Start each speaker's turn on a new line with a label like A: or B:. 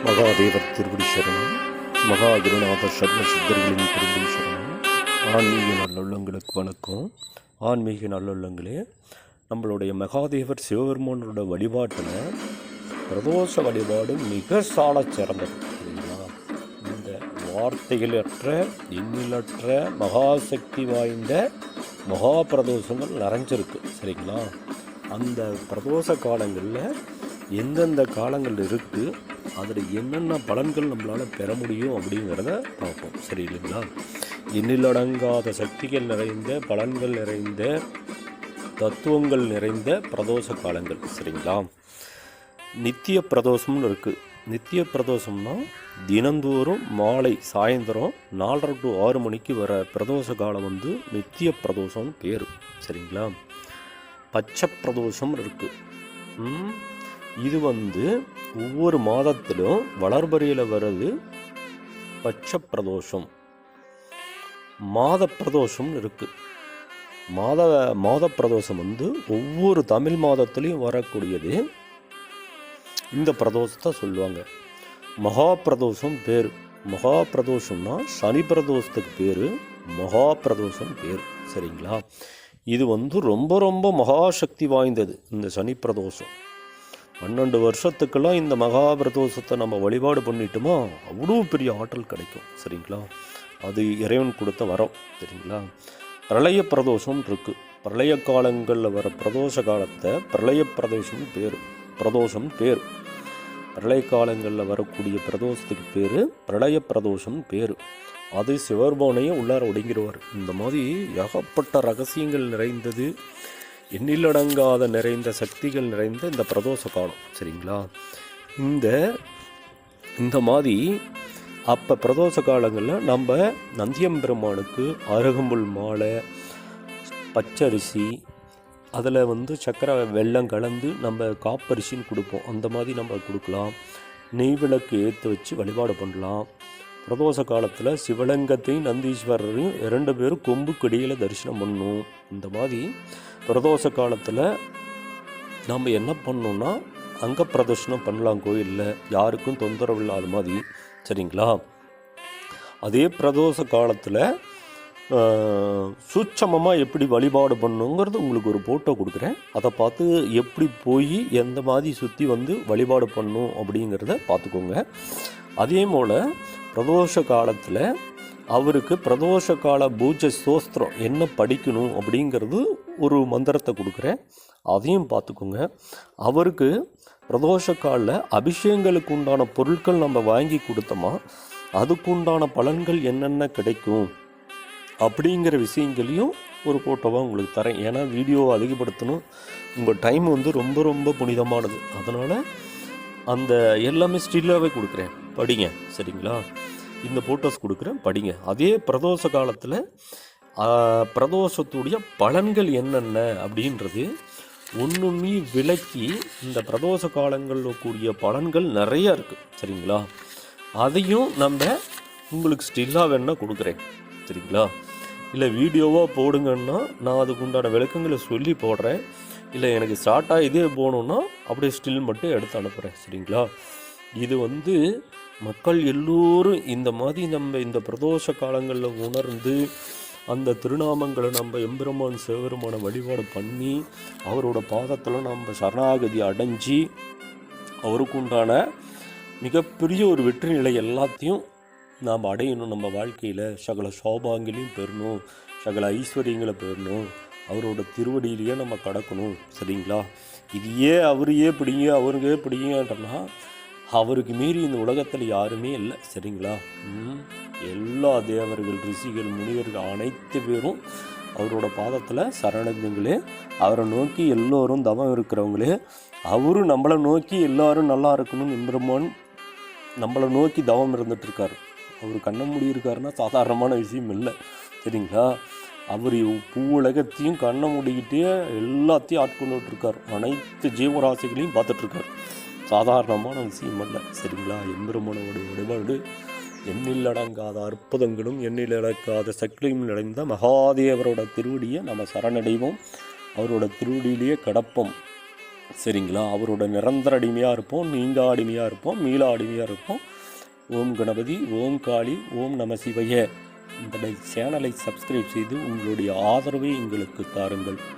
A: மகாதேவர் திருவடி சரணம். மகா குருநாதர் சர்வ சித்தர்களின் திருவடி சரணம். ஆன்மீக நல்லுள்ளங்களுக்கு வணக்கம். ஆன்மீக நல்லுள்ளங்களே, நம்மளுடைய மகாதேவர் சிவபெருமானோட வழிபாட்டில் பிரதோஷ வழிபாடு மிக சால சிறந்தது. சரிங்களா? இந்த வார்த்தைகளற்ற எண்ணிலற்ற மகாசக்தி வாய்ந்த மகா பிரதோஷங்கள் நிறைஞ்சிருக்கு. சரிங்களா? அந்த பிரதோஷ காலங்களில் எந்தெந்த காலங்கள் இருக்குது, அதில் என்னென்ன பலன்கள் நம்மளால் பெற முடியும் அப்படிங்கிறத பார்ப்போம். சரி இல்லைங்களா? எண்ணிலடங்காத சக்திகள் நிறைந்த, பலன்கள் நிறைந்த, தத்துவங்கள் நிறைந்த பிரதோஷ காலங்கள். சரிங்களா? நித்திய பிரதோஷம்னு இருக்குது. நித்திய பிரதோஷம்னா தினந்தோறும் மாலை சாயந்தரம் 4:30 to 6 மணிக்கு வர பிரதோஷ காலம் நித்திய பிரதோஷம்னு பேர். சரிங்களா? பச்சை பிரதோஷம் இருக்குது. இது ஒவ்வொரு மாதத்திலும் வளர்பறையில் வர்றது பச்சை பிரதோஷம். மாத பிரதோஷம் இருக்குது. மாத பிரதோஷம் ஒவ்வொரு தமிழ் மாதத்துலேயும் வரக்கூடியது. இந்த பிரதோஷத்தை சொல்லுவாங்க மகா பிரதோஷம் பேர். மகா பிரதோஷம்னா சனி பிரதோஷத்துக்கு பேர், மகா பிரதோஷம் பேர். சரிங்களா? இது ரொம்ப ரொம்ப மகாசக்தி வாய்ந்தது. இந்த சனி பிரதோஷம் 12 வருஷத்துக்கெல்லாம் இந்த மகா பிரதோஷத்தை நம்ம வழிபாடு பண்ணிட்டோமா அவ்வளோ பெரிய ஆற்றல் கிடைக்கும். சரிங்களா? அது இறைவன் கொடுத்த வரம். சரிங்களா? பிரளய பிரதோஷம் இருக்குது. பிரளய காலங்களில் வர பிரதோஷ காலத்தை பிரளய பிரதோஷம் பேர். பிரளய காலங்களில் வரக்கூடிய பிரதோஷத்துக்கு பேர் பிரளய பிரதோஷம் பேர். அது சிவபெருமானையே உள்ளார ஒடுங்கிடுவார். இந்த மாதிரி ஏகப்பட்ட ரகசியங்கள் நிறைந்தது, எண்ணிலடங்காத நிறைந்த சக்திகள் நிறைந்த இந்த பிரதோஷ காலம். சரிங்களா? இந்த மாதிரி அப்போ பிரதோஷ காலங்களில் நம்ம நந்தியம்பெருமானுக்கு அருகம்புல் மாலை, பச்சரிசி, அதில் சக்கரை வெல்லம் கலந்து நம்ம காப்பரிசின்னு கொடுப்போம். அந்த மாதிரி நம்ம கொடுக்கலாம். நெய் விளக்கு ஏற்ற வச்சு வழிபாடு பண்ணலாம். பிரதோஷ காலத்தில் சிவலிங்கத்தையும் நந்தீஸ்வரரையும் 2 பேரும் கொம்பு கடியில் தரிசனம் பண்ணணும். இந்த மாதிரி பிரதோஷ காலத்தில் நம்ம என்ன பண்ணோம்னா அங்கே பிரதர்ஷனம் பண்ணலாம் கோயிலில், யாருக்கும் தொந்தரவு இல்லாத மாதிரி. சரிங்களா? அதே பிரதோஷ காலத்தில் சூட்சமமாக எப்படி வழிபாடு பண்ணணுங்கிறது உங்களுக்கு ஒரு ஃபோட்டோ கொடுக்குறேன். அதை பார்த்து எப்படி போய் எந்த மாதிரி சுற்றி வழிபாடு பண்ணணும் அப்படிங்கிறத பார்த்துக்கோங்க. அதே போல் பிரதோஷ காலத்தில் அவருக்கு பிரதோஷ கால பூஜை ஸ்தோத்திரம் என்ன படிக்கணும் அப்படிங்கிறது ஒரு மந்திரத்தை கொடுக்குறேன். அதையும் பார்த்துக்கோங்க. அவருக்கு பிரதோஷ காலில் அபிஷேகங்களுக்கு உண்டான பொருட்கள் நம்ம வாங்கி கொடுத்தோமா அதுக்குண்டான பலன்கள் என்னென்ன கிடைக்கும் அப்படிங்கிற விஷயங்களையும் ஒரு ஃபோட்டோவாக உங்களுக்கு தரேன். ஏன்னா வீடியோ அதிகப்படுத்தணும். உங்கள் டைம் ரொம்ப ரொம்ப புனிதமானது. அதனால் அந்த எல்லாமே ஸ்டில்லாகவே கொடுக்குறேன், படிங்க. சரிங்களா? இந்த ஃபோட்டோஸ் கொடுக்குறேன், படிங்க. அதே பிரதோஷ காலத்தில் பிரதோஷத்துடைய பலன்கள் என்னென்ன அப்படின்றது ஒன்றுமே விளக்கி இந்த பிரதோஷ காலங்களில் கூடிய பலன்கள் நிறையா இருக்குது. சரிங்களா? அதையும் நம்ம உங்களுக்கு ஸ்டில்லாக வேணால் கொடுக்குறேன். சரிங்களா? இல்லை வீடியோவாக போடுங்கன்னா நான் அதுக்கு உண்டான விளக்கங்களை சொல்லி போடுறேன். இல்லை எனக்கு ஷார்ட்டாக இதே போகணுன்னா அப்படியே ஸ்டில் மட்டும் எடுத்து அனுப்புகிறேன். சரிங்களா? இது மக்கள் எல்லோரும் இந்த மாதிரி நம்ம இந்த பிரதோஷ காலங்களில் உணர்ந்து அந்த திருநாமங்களை நம்ம எம்பெருமான் சிவபெருமான வழிபாடு பண்ணி அவரோட பாதத்தில் நம்ம சரணாகதி அடைஞ்சி அவருக்கு உண்டான மிகப்பெரிய ஒரு வெற்றி நிலை எல்லாத்தையும் நாம் அடையணும். நம்ம வாழ்க்கையில் சகல சௌபாங்கிலையும் பெறணும், சகல ஐஸ்வர்யங்களை பெறணும், அவரோட திருவடியிலேயே நம்ம கடக்கணும். சரிங்களா? இது அவரையே பிடிங்க அவருக்கே பிடிங்கன்றனா அவருக்கு மீறி இந்த உலகத்தில் யாருமே இல்லை. சரிங்களா? எல்லா தேவர்கள், ரிஷிகள், முனிவர்கள் அனைத்து பேரும் அவரோட பாதத்தில் சரணடைஞ்சங்களே. அவரை நோக்கி எல்லோரும் தவம் இருக்கிறவங்களே. அவரும் நம்மளை நோக்கி எல்லாரும் நல்லா இருக்கணும்னு எம்பெருமான் நம்மளை நோக்கி தவம் இருந்துகிட்ருக்கார். அவர் கண்ண மூடி இருக்காருன்னா சாதாரணமான விஷயம் இல்லை. சரிங்களா? அவர் உலகத்தையும் கண்ணை மூடிக்கிட்டே எல்லாத்தையும் ஆட்கொண்டுட்ருக்கார். அனைத்து ஜீவராசிகளையும் பார்த்துட்ருக்கார். சாதாரணமான விஷயம் இல்லை. சரிங்களா? எம்பெருமானோட வழிபாடு எண்ணிலடங்காத அற்புதங்களும் எண்ணிலடங்காத சக்தியும் நிறைந்த மகாதேவரோட திருவடியை நம்ம சரணடைவோம். அவரோட திருவடியிலேயே கடப்போம். சரிங்களா? அவரோட நிரந்தர அடிமையாக இருப்போம், நீங்க அடிமையாக இருப்போம், மீளா அடிமையாக இருப்போம். ஓம் கணபதி, ஓம் காளி, ஓம் நம சிவய. இந்த சேனலை சப்ஸ்கிரைப் செய்து உங்களுடைய ஆதரவை எங்களுக்கு தாருங்கள்.